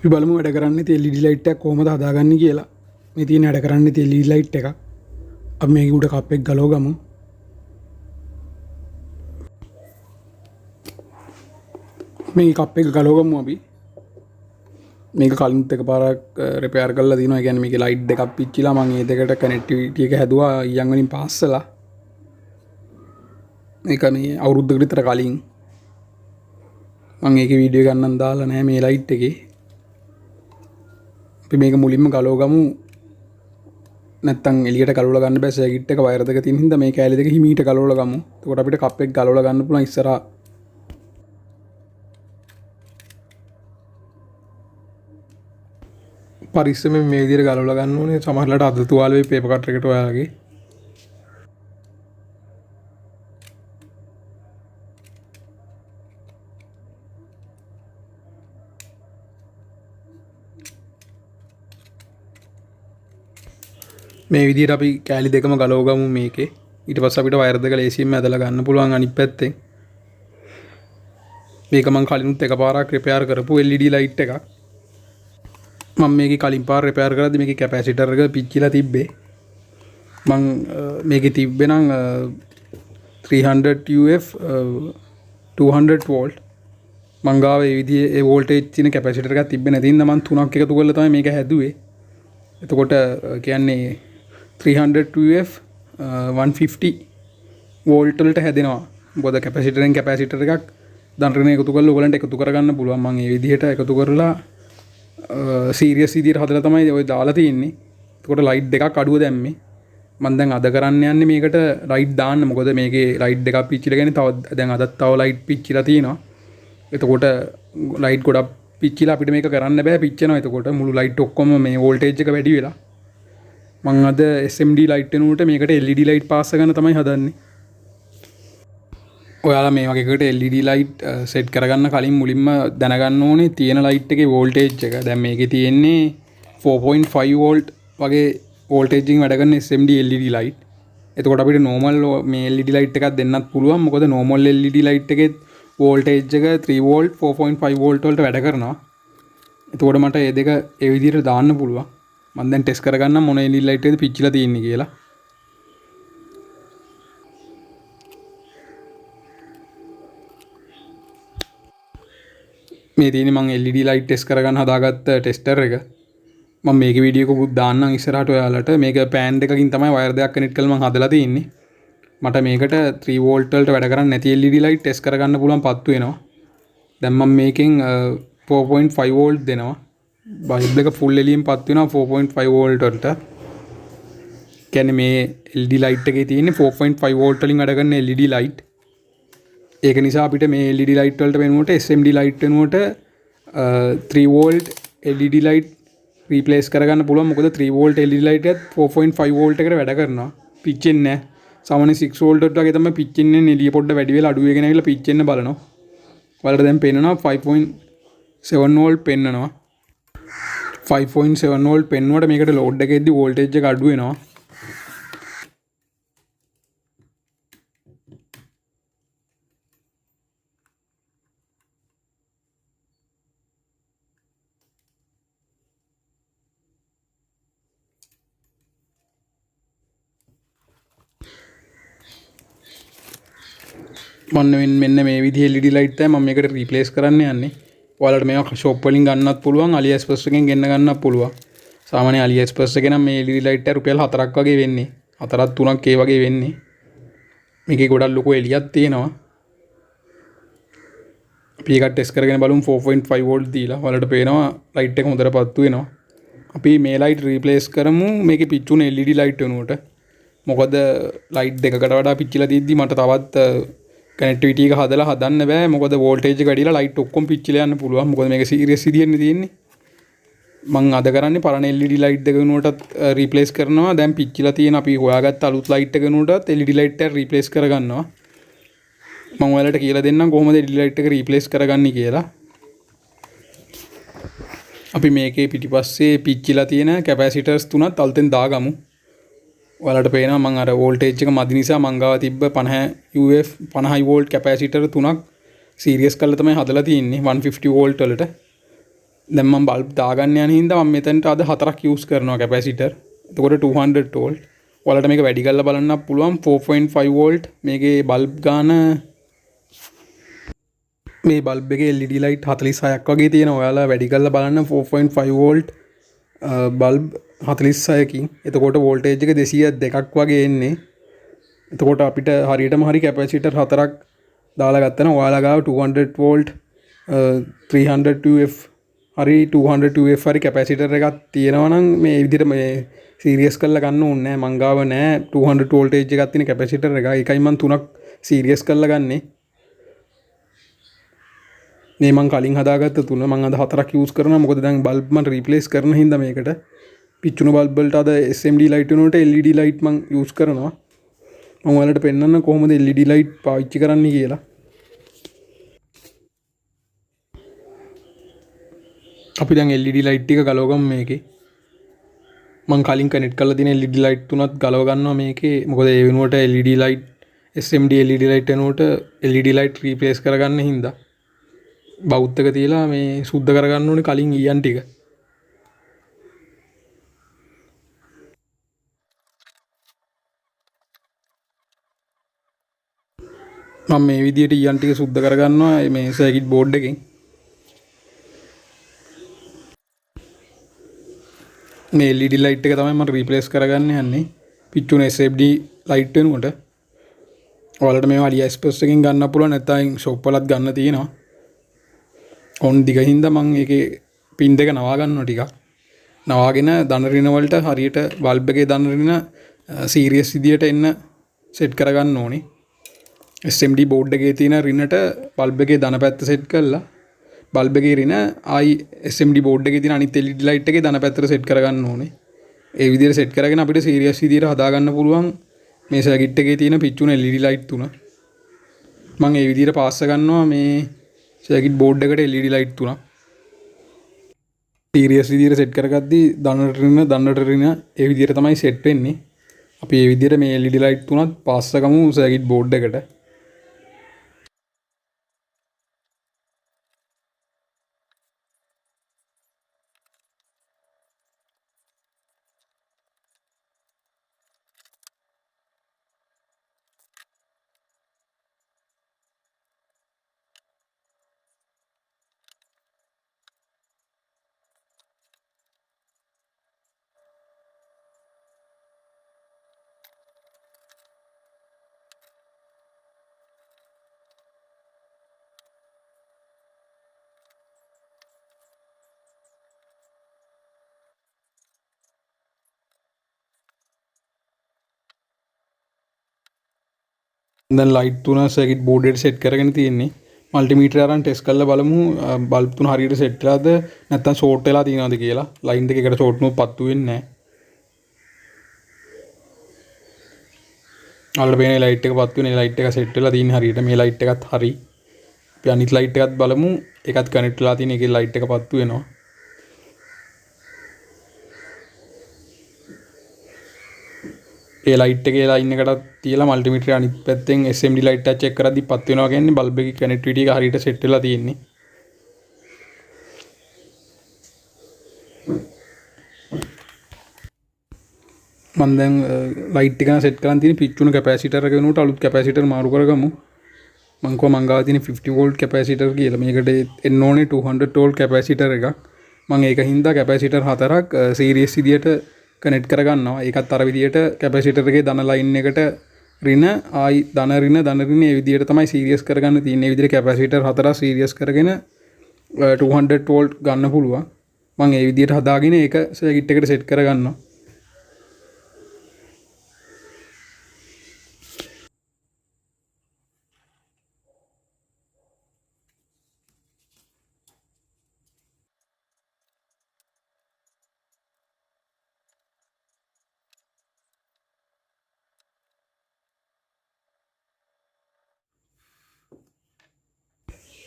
අපි බලමු වැඩ කරන්නේ තියෙන LED light එක කොහොමද හදාගන්නේ කියලා. මේ තියෙන වැඩ කරන්නේ තියෙන LED light එක. අපි මේක උඩ කප් එක ගලව ගමු. මේ කප් එක ගලව ගමු අපි. මේක කලින්ත් එකපාරක් රිපෙයාර් කරලා දිනවා. ඒ කියන්නේ මේකේ ලයිට් දෙකක් පිච්චිලා මම ඒ දෙකට කනෙක්ටිවිටි එක හැදුවා ඊයන් වලින් පාස්සලා. මේක මේ අවුරුද්දකට විතර කලින් මම ඒකේ වීඩියෝ ගන්නන් දාලා නැහැ මේ ලයිට් එකේ. අපි මේක මුලින්ම ගලව ගමු. නැත්තම් එළියට ගලවලා ගන්න බෑ සර්කිට් එක වයර් දෙක තියෙන හින්දා මේ කෑලි දෙක හිමීට ගලවලා ගමු. එතකොට අපිට කප් එක ගලවලා ගන්න පුළුවන් ඉස්සරහා. පරිස්සමෙන් මේ විදිහට ගලවලා ගන්න ඕනේ. සමහරවිට අද තුවාල වෙයි පේපර් කටර් එකට ඔයාලගේ. මේ විදිහට අපි කෑලි දෙකම ගලව ගමු මේකේ. ඊට පස්සේ අපිට වයර් දෙක ලේසියෙන්ම ඇදලා ගන්න පුළුවන් අනිත් පැත්තෙන්. මේක මම කලිනුත් එකපාරක් රිපෙයාර් කරපු LED ලයිට් එකක්. මම මේකේ කලින් පාර රිපෙයාර් කරද්දි මේකේ කැපැසිටර් එක පිච්චිලා තිබ්බේ. මම මේකේ තිබ්බේ නම් 300 UF 200 වෝල්ට්. මං ගාව ඒ විදිහේ ඒ වෝල්ටේජ් තියෙන කැපැසිටර් එකක් තිබ්බේ නැති හින්දා මම තුනක් එකතු කරලා තමයි මේක හැදුවේ. එතකොට කියන්නේ 300 UF 150 වෝල්ට් වලට හැදෙනවා. මොකද කැපැසිටරෙන් කැපැසිටර් එකක් දන්රණ එකතු කරලා ඔයගලන්ට එකතු කරගන්න පුළුවන්. මම මේ විදිහට එකතු කරලා සීරියස් විදිහට හදලා තමයි ඔය දාලා තියෙන්නේ. එතකොට ලයිට් දෙකක් අඩුව දැම්මේ. මම දැන් අද කරන්න යන්නේ මේකට ලයිට් දාන්න. මොකද මේකේ ලයිට් දෙකක් පිච්චිලා ගන්නේ. තව දැන් අදත් තව ලයිට් පිච්චිලා තියෙනවා. එතකොට ලයිට් ගොඩක් පිච්චිලා අපිට මේක කරන්න බෑ පිච්චෙනවා. එතකොට මුළු ලයිට් ඔක්කොම මේ වෝල්ටේජ් එක වැඩි වෙලා මම අද SMD ලයිට් වෙනුවට මේකට LED ලයිට් පාස් ගන්න තමයි හදන්නේ. ඔයාලා මේ වගේ එකකට LED ලයිට් සෙට් කරගන්න කලින් මුලින්ම දැනගන්න ඕනේ තියෙන ලයිට් එකේ වෝල්ටේජ් එක. දැන් මේකේ තියෙන්නේ 4.5 වෝල්ට් වගේ වෝල්ටේජ් එකකින් වැඩ කරන SMD LED ලයිට්. එතකොට අපිට normal මේ LED ලයිට් එකක් දෙන්නත් පුළුවන්. මොකද normal LED ලයිට් එකේ වෝල්ටේජ් එක 3 වෝල්ට් 4.5 වෝල්ට් වලට වැඩ කරනවා. එතකොට මට මේ දෙක ඒ විදිහට දාන්න පුළුවන්. මම දැන් ටෙස්ට් කරගන්න මොන LED ලයිට් එකද පිච්චිලා තියෙන්නේ කියලා. මේ තියෙන්නේ මම LED ලයිට් ටෙස්ට් කරගන්න හදාගත්ත ටෙස්ටර් එක. මම මේකේ වීඩියෝ එකකුත් දාන්නම් ඉස්සරහට ඔයාලට. මේක පෑන් දෙකකින් තමයි වයර් දෙකක් කනෙක්ට් කරලා මම හදලා තියෙන්නේ. මට මේකට 3 වෝල්ට් වලට වැඩ කරන්නේ නැති LED ලයිට් ටෙස්ට් කරගන්න පුළුවන් පත්තු වෙනවා. දැන් මම මේකෙන් 4.5 වෝල්ට් දෙනවා. බල්බ් එක ෆුල් එළියෙන් පත් වෙනවා 4.5 වෝල්ට් වලට. කියන්නේ මේ LED ලයිට් එකේ තියෙන්නේ 4.5 වෝල්ට් වලින් වැඩ කරන LED ලයිට්. ඒක නිසා අපිට මේ LED ලයිට් වලට වෙනුවට SMD ලයිට් වෙනුවට 3 වෝල්ට් LED ලයිට් රීප්ලේස් කරගන්න පුළුවන්. මොකද 3 වෝල්ට් LED ලයිට් එකත් 4.5 වෝල්ට් එකට වැඩ කරනවා. පිච්චෙන්නේ නැහැ. සාමාන්‍ය 6 වෝල්ට් වලට වගේ තමයි පිච්චෙන්නේ. එළිය පොඩ්ඩ වැඩි වෙලා අඩු වෙගෙන ආවිලා පිච්චෙන්න බලනවා. ඔයාලට දැන් පේනවා 5.7 වෝල්ට් පෙන්නනවා. 5.7 වෝල්ට් පෙන්නුවට මේකට ලෝඩ් එකේදී වෝල්ටේජ් එක අඩු වෙනවා. මෙන්න මේ විදිහේ LED ලයිට් තමයි මම මේකට රීප්ලේස් කරන්න යන්නේ. ඔයාලට මේවා ෂොප් වලින් ගන්නත් පුළුවන්, AliExpress එකෙන් ගෙන්න ගන්නත් පුළුවන්. සාමාන්‍ය AliExpress එකේ නම් මේ LED ලයිට් එක රුපියල් 4ක් වගේ වෙන්නේ. 4ක් 3ක් ඒ වගේ වෙන්නේ. මේකේ ගොඩක් ලොකු එළියක් තියෙනවා. අපි ඒක ටෙස්ට් කරගෙන බලමු 4.5 වෝල්ට් දීලා. ඔයාලට පේනවා ලයිට් එක හොඳට පත්තු වෙනවා. අපි මේ ලයිට් රීප්ලේස් කරමු මේකේ පිච්චුන LED ලයිට් වෙනුවට. මොකද ලයිට් දෙකකට වඩා පිච්චිලා තියද්දි මට තවත් කනෙක්ටිවිටි එක හදලා හදන්න බෑ. මොකද වෝල්ටේජ් එක වැඩිලා ලයිට් ඔක්කොම පිච්චිලා යන්න පුළුවන්. මොකද මේක සීරියස් විදියෙන්නේ තියෙන්නේ. මම අද කරන්නේ පරණ LED ලයිට් එක වෙනුවටත් රීප්ලේස් කරනවා. දැන් පිච්චිලා තියෙන අපි හොයාගත්ත අලුත් ලයිට් එක වෙනුවටත් LED ලයිට් එක රීප්ලේස් කරගන්නවා. මම ඔයාලට කියලා දෙන්නම් කොහොමද LED ලයිට් එක රීප්ලේස් කරගන්නේ කියලා. අපි මේකේ පිටිපස්සේ පිච්චිලා තියෙන කැපැසිටර්ස් තුනත් අලුතෙන් දාගමු. ඔයාලට පේනවා මම අර වෝල්ටේජ් එක මදි නිසා මං ගාව තිබ්බ 50 UF 50 වෝල්ට් කැපැසිටර් තුනක් සීරියස් කරලා තමයි හදලා තියෙන්නේ 150 වෝල්ට් වලට. දැන් මම බල්බ් දාගන්න යන හින්දා මම මෙතනට අද 4ක් යූස් කරනවා කැපැසිටර්. එතකොට 200 වෝල්ට්. ඔයාලට මේක වැඩි කරලා බලන්න පුළුවන් 4.5 වෝල්ට් මේකේ බල්බ් ගාන මේ බල්බ් එකේ LED ලයිට් 46ක් වගේ තියෙනවා. ඔයාලා වැඩි කරලා බලන්න 4.5 වෝල්ට් බල්බ් 46කින්. එතකොට වෝල්ටේජ් එක 202ක් වගේ එන්නේ. එතකොට අපිට හරියටම හරි කැපැසිටර් 4ක් දාලා ගත්තම ඔයාලා ගාව 200 වෝල්ට් 302F හරි 202F හරි කැපැසිටර් එකක් තියෙනවා නම් මේ විදිහට මේ සීරියස් කරලා ගන්න ඕනේ නෑ. මං ගාව නෑ 200 වෝල්ටේජ් එකක් තියෙන කැපැසිටර් එක. ඒකයි මං 3ක් සීරියස් කරලා ගන්නේ. මේ මං කලින් හදාගත්ත 3 මං අද 4ක් යූස් කරනවා. මොකද දැන් බල්බ් මං රීප්ලේස් කරන හින්දා මේකට පිච්චුණු බල්බ් වලට අද SMD ලයිට් වෙනුවට LED ලයිට් මං යූස් කරනවා. මම ඔයාලට පෙන්නන්න කොහොමද LED ලයිට් පාවිච්චි කරන්නේ කියලා. අපි දැන් LED ලයිට් ටික ගලවගමු මේකේ. මං කලින් කනෙක්ට් කරලා තියෙන LED ලයිට් තුනත් ගලව ගන්නවා මේකේ. මොකද ඒ වෙනුවට LED light SMD LED light වෙනුවට LED ලයිට් රීප්ලේස් කරගන්න හින්දා බෞද්ධක තියලා මේ සුද්ධ කරගන්න ඕනේ කලින් ඊයන් ටික. මම මේ විදිහට ඊයන් ටික සුද්ධ කරගන්නවා මේ සර්කිට් බෝඩ් එකෙන්. මේ LED ලයිට් එක තමයි මම රීප්ලේස් කරගන්න යන්නේ. පිච්චුන SMD ලයිට් වෙනුවට. ඔයාලට මේවා AliExpress එකෙන් ගන්න පුළුවන් නැත්නම් shop වලත් ගන්න තියෙනවා. ඔන් දිගින්ද මම ඒකේ පින් දෙක නවා ගන්නවා ටිකක්. නවාගෙන ධන ඍණ වලට හරියට බල්බ් එකේ ධන ඍණ සීරියස් විදියට එන්න සෙට් කරගන්න ඕනේ. SMD බෝඩ් එකේ තියෙන ඍණට බල්බ් එකේ ධන පැත්ත සෙට් කරලා බල්බ් එකේ ඍණ ආයි SMD බෝඩ් එකේ තියෙන අනිත් LED ලයිට් එකේ ධන පැත්තට සෙට් කරගන්න ඕනේ. ඒ විදිහට සෙට් කරගෙන අපිට සීරියස් විදියට හදා ගන්න පුළුවන් මේ සර්කිට් එකේ තියෙන පිච්චුන LED ලයිට් තුන. මම ඒ විදිහට පාස් ගන්නවා මේ සර්කිට් බෝඩ් එකට LED ලයිට් තුනක්. සීරියස් විදියට සෙට් කරගද්දී ධන ඍණ ඒ විදිහට තමයි සෙට් වෙන්නේ. අපි මේ විදිහට මේ LED ලයිට් තුනත් පාස් ගමු සර්කිට් බෝඩ් එකට. දැන් ලයිට් තුන සර්කිට් බෝඩ් එකට සෙට් කරගෙන තියෙන්නේ. මල්ටිමීටර් අරන් ටෙස්ට් කරලා බලමු බල්බ් තුන හරියට සෙට් වෙලාද නැත්නම් ෂෝට් වෙලා තියෙනවද කියලා. ලයින් දෙකකට ෂෝට් නුව පත්තු වෙන්නේ නැහැ. අල්ල බේනේ ලයිට් එක පත්තු වෙන ලයිට් එක සෙට් වෙලා තියෙන හරියට මේ ලයිට් එකත් හරි. අපි අනිත් ලයිට් එකත් බලමු. ඒකත් කනෙක්ට් වෙලා තියෙන එකේ ලයිට් එක පත්තු වෙනවා. ඒ ලයිට් එකේ ලයින් එකටත් තියලා මල්ටිමීටර් අනිත් පැත්තෙන් SMD ලයිට් එක චෙක් කරද්දි පත් වෙනවා කියන්නේ බල්බ් එකේ කනෙක්ටිවිටි එක හරියට සෙට් වෙලා තියෙන්නේ. මම දැන් ලයිට් එක සෙට් කරන් තියෙන පිච්චුණු කැපැසිටර් එක වෙනුවට අලුත් කැපැසිටර් මාරු කරගමු. මං කොහම මං ගාව තියෙන 50 වෝල්ට් කැපැසිටර් කියලා. මේකට එන්න ඕනේ 200 වෝල්ට් කැපැසිටර් එකක්. මම ඒක හින්දා කැපැසිටර් 4ක් සීරියස් විදියට කනෙක්ට් කරගන්නවා. ඒකත් අර විදියට කැපැසිටර් එකේ ධන ලයින් එකට ඍණ ආයි ධන ඍණ මේ විදියට තමයි සීරියස් කරගන්න තියෙන්නේ. මේ විදියට කැපැසිටර් 4ක් සීරියස් කරගෙන 200 වෝල්ට් ගන්න පුළුවන්. මම ඒ විදියට හදාගෙන ඒක සර්කිට් එකට සෙට් කරගන්නවා.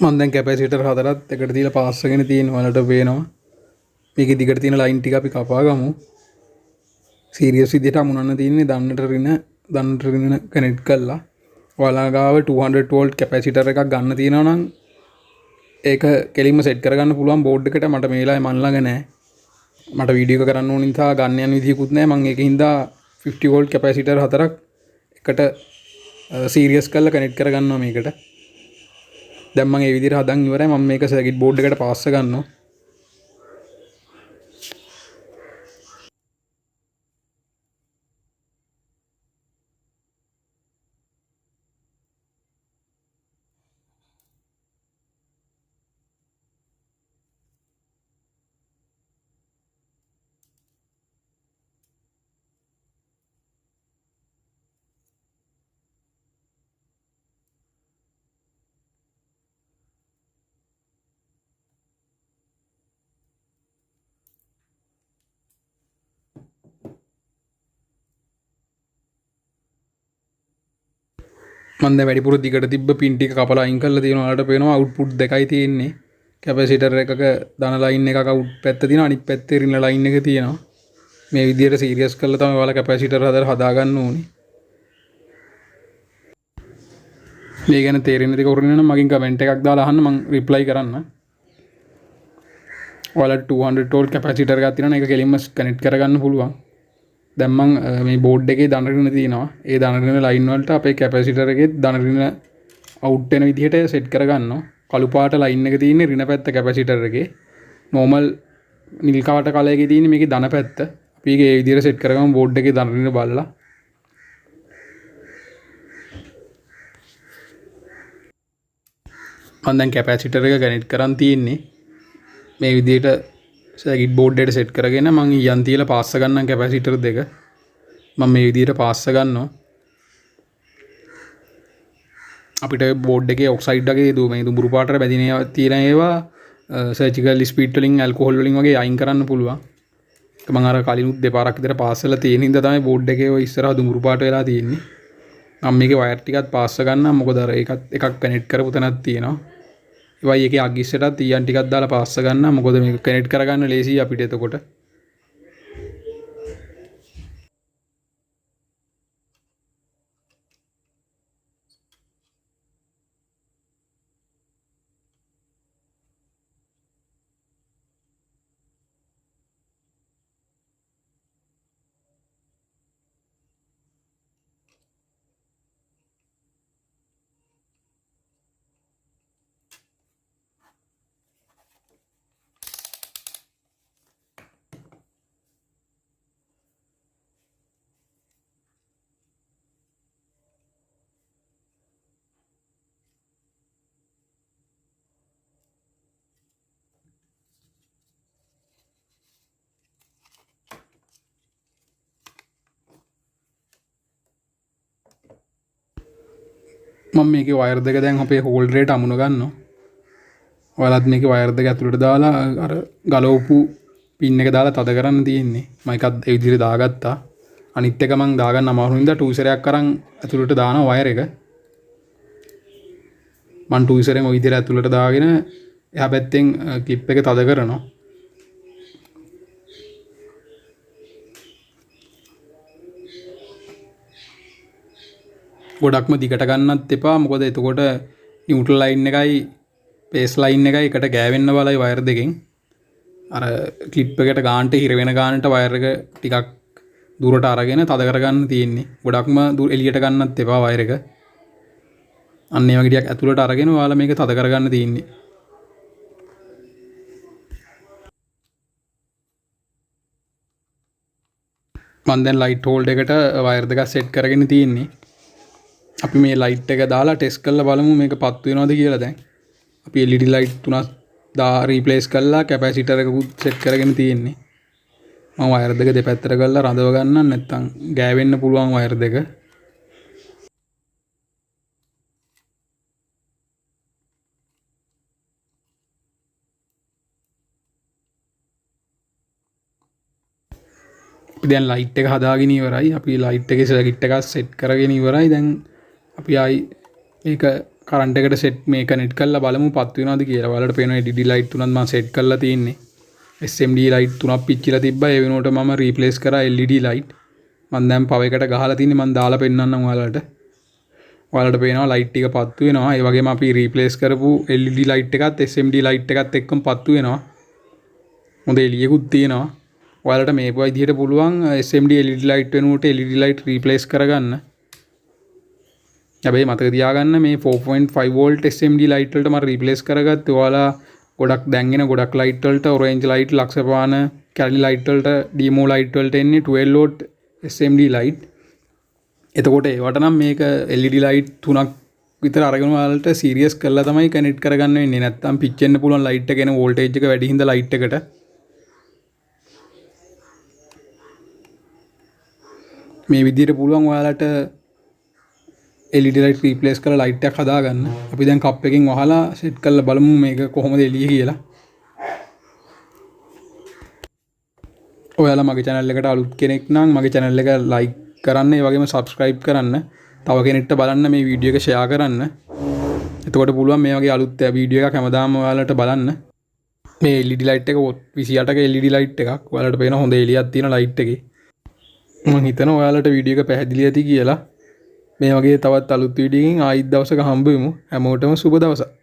මම දැන් කැපැසිටර් 4ත් එකට දීලා පාස් කරගෙන තියෙනවා. වලට පේනවා. මේකේ දිගට තියෙන ලයින් ටික අපි කපා ගමු. සීරියස් විදියට අමුණන්න තියෙන්නේ ධනට ඍණ කනෙක්ට් කරලා. ඔයාලා ගාව 200 වෝල්ට් කැපැසිටර් එකක් ගන්න තියෙනවා නම් ඒක කෙලින්ම සෙට් කරගන්න පුළුවන් බෝඩ් එකට. මට මේ වෙලාවේ මන් ළඟ නැහැ. මට වීඩියෝ එක කරන්න ඕන නිසා ගන්න යන විදිහකුත් නැහැ. මම ඒකින් හින්දා 50 වෝල්ට් කැපැසිටර් හතරක් එකට සීරියස් කරලා කනෙක්ට් කරගන්නවා මේකට. දැන් මම මේ විදිහට හදන් ඉවරයි. මම මේක සර්කිට් බෝඩ් එකට පාස් කරගන්නවා. මම දැන් වැඩිපුර දිගට තිබ්බ පින් ටික කපලා අයින් කරලා තියෙනවා. ඔයාලට පේනවා අවුට්පුට් දෙකයි තියෙන්නේ. කැපැසිටර් එකක ධන ලයින් එකක අවුට් පැත්ත තියෙනවා, අනිත් පැත්තේ ඍණ ලයින් එක තියෙනවා. මේ විදිහට සීරියස් කරලා තමයි ඔයාලා කැපැසිටර් හදාගන්න ඕනේ. මේ ගැන තේරෙන්නේ නැති කවුරු ඉන්නනම් මගෙන් කමෙන්ට් එකක් දාලා අහන්න, මම රිප්ලයි කරන්න. ඔයාලට 200 වෝල්ට් කැපැසිටර් එකක් තියෙනවා. ඒක කෙලින්ම කනෙක්ට් කරගන්න පුළුවන්. දැන් මම මේ බෝඩ් එකේ ධන ඍණ තියෙනවා. ඒ ධන ඍණ ලයින් වලට අපේ කැපැසිටර් එකේ ධන ඍණ අවුට් වෙන විදිහට සෙට් කරගන්නවා. කළු පාට ලයින් එක තියෙන්නේ ඍණ පැත්ත කැපැසිටර් එකේ. නෝමල් නිල් කාට කලයකේ තියෙන්නේ මේකේ ධන පැත්ත. අපි ඒක ඒ විදිහට සෙට් කරගමු බෝඩ් එකේ ධන ඍණ බලලා. මම දැන් කැපැසිටර් එක කනෙක්ට් කරන් තියෙන්නේ. මේ විදිහට සර්කිට් බෝඩ් එකට සෙට් කරගෙන මම යන් තියලා පාස් ගන්නම් කැපැසිටර් දෙක. මම මේ විදිහට පාස් ගන්නවා. අපිට බෝඩ් එකේ ඔක්සයිඩ් වගේ මේ දුඹුරු පාටට බැඳින ඒවා තියෙන ඒවා සර්ජිකල් ස්පීඩ් වලින් ඇල්කොහොල් වලින් වගේ අයින් කරන්න පුළුවන්. ඒක මම අර කලිනුත් දෙපාරක් විතර පාස් කරලා තියෙන හින්දා තමයි බෝඩ් එකේ ඔය ඉස්සරහා දුඹුරු පාට වෙලා තියෙන්නේ. මම මේකේ වයර් ටිකත් පාස් ගන්නම්. මොකද අර ඒකත් එකක් කනෙක්ට් කරපු තැනක් තියෙනවා. ඒවයි එකේ අගිස්සටත් ඊයන් ටිකක් දාලා පාස් ගන්නම්. මොකද මේක කනෙක්ට් කරගන්න ලේසියි අපිට එතකොට. මම මේකේ වයර් දෙක දැන් අපේ හෝල්ඩරේට අමුණ ගන්නවා. ඔයාලත් මේකේ වයර් දෙක ඇතුළට දාලා අර ගලවපු පින් එක දාලා තද කරන්න තියෙන්නේ. මම එකත් ඒ විදිහට දාගත්තා. අනිත් එක මම දාගන්න අමාරු හින්දා ටූසරයක් අරන් ඇතුළට දානවා වයර් එක. මම ටූසරෙන් ওই විදිහට ඇතුළට දාගෙන එහා පැත්තෙන් ක්ලිප් එක තද කරනවා. ගොඩක්ම දිගට ගන්නත් එපා. මොකද එතකොට නියුට්‍රල් ලයින් එකයි බේස් ලයින් එකයි එකට ගෑවෙන්න බලයි වයර් දෙකෙන්. අර ක්ලිප් එකට ගානට හිර වෙන ගානට වයර් එක ටිකක් දුරට අරගෙන තද කරගන්න තියෙන්නේ. ගොඩක්ම එළියට ගන්නත් එපා වයර් එක. අන්න ඒ වගේ ටිකක් ඇතුළට අරගෙන ඔයාලා මේක තද කරගන්න තියෙන්නේ. මම දැන් ලයිට් හෝල්ඩ් එකට වයර් දෙකක් සෙට් කරගෙන තියෙන්නේ. අපි මේ ලයිට් එක දාලා ටෙස්ට් කරලා බලමු මේක පත් වෙනවද කියලා දැන්. අපි LED ලයිට් තුනක් රීප්ලේස් කරලා කැපැසිටර් එකකුත් සෙට් කරගෙන තියෙන්නේ. මම වයර් දෙක දෙපැත්තට කරලා රඳව ගන්නම් නැත්නම් ගෑවෙන්න පුළුවන් වයර් දෙක. අපි දැන් ලයිට් එක හදාගෙන ඉවරයි. අපි ලයිට් එකේ සර්කිට් එකක් සෙට් කරගෙන ඉවරයි. දැන් අපි ආයි මේක කරන්ට් එකට සෙට් මේ කනෙක්ට් කරලා බලමු පත් වෙනවද කියලා. ඔයාලට පේනවා LED ලයිට් තුනක් මම සෙට් කරලා තියෙන්නේ. SMD ලයිට් තුනක් පිච්චිලා තිබ්බා. ඒ වෙනුවට මම රීප්ලේස් කරා LED ලයිට්. මම දැන් පව එකට ගහලා තින්නේ. මම දාලා පෙන්නන්නම් ඔයාලට. ඔයාලට පේනවා ලයිට් ටික පත්තු වෙනවා. ඒ වගේම අපි රීප්ලේස් කරපු LED ලයිට් එකත් SMD ලයිට් එකත් එක්කම පත්තු වෙනවා. හොඳ එළියකුත් තියෙනවා. ඔයාලට මේ විදිහට පුළුවන් SMD LED ලයිට් වෙනුවට LED ලයිට් රීප්ලේස් කරගන්න. හැබැයි මතක තියාගන්න මේ 4.5 වෝල්ට් SMD ලයිට් වලට මම රීප්ලේස් කරගත්තේ. ඔයාලා ගොඩක් දැන්ගෙන ගොඩක් ලයිට් වලට ඔරෙන්ජ් ලයිට් ලක්ෂපාන කැලි ලයිට් වලට ඩීමෝ ලයිට් වලට එන්නේ 12 වෝල්ට් SMD ලයිට්. එතකොට ඒවට නම් මේක LED ලයිට් 3ක් විතර අරගෙන ඔයාලට සීරියස් කරලා තමයි කනෙක්ට් කරගන්න වෙන්නේ. නැත්තම් පිච්චෙන්න පුළුවන් ලයිට් එක එන වෝල්ටේජ් එක වැඩි හින්දා ලයිට් එකට. මේ විදිහට පුළුවන් ඔයාලට LED ලයිට් රීප්ලේස් කරලා ලයිට් එකක් හදාගන්න. අපි දැන් කප් එකකින් වහලා සෙට් කරලා බලමු මේක කොහොමද එළිය කියලා. ඔයාලා මගේ channel එකට අලුත් කෙනෙක් නම් මගේ channel එක like කරන්න, ඒ වගේම subscribe කරන්න. තව කෙනෙක්ට බලන්න මේ වීඩියෝ එක share කරන්න. එතකොට පුළුවන් මේ වගේ අලුත් වීඩියෝ එකක් හැමදාම ඔයාලට බලන්න. මේ LED ලයිට් එක 28ක LED ලයිට් එකක්. ඔයාලට පේන හොඳ එළියක් තියෙන ලයිට් එකේ. මම හිතනවා ඔයාලට වීඩියෝ එක පැහැදිලි ඇති කියලා. මේ වගේ තවත් අලුත් වීඩියෝ එකකින් ආයිත් දවසක හම්බ වෙමු. හැමෝටම සුබ දවසක්.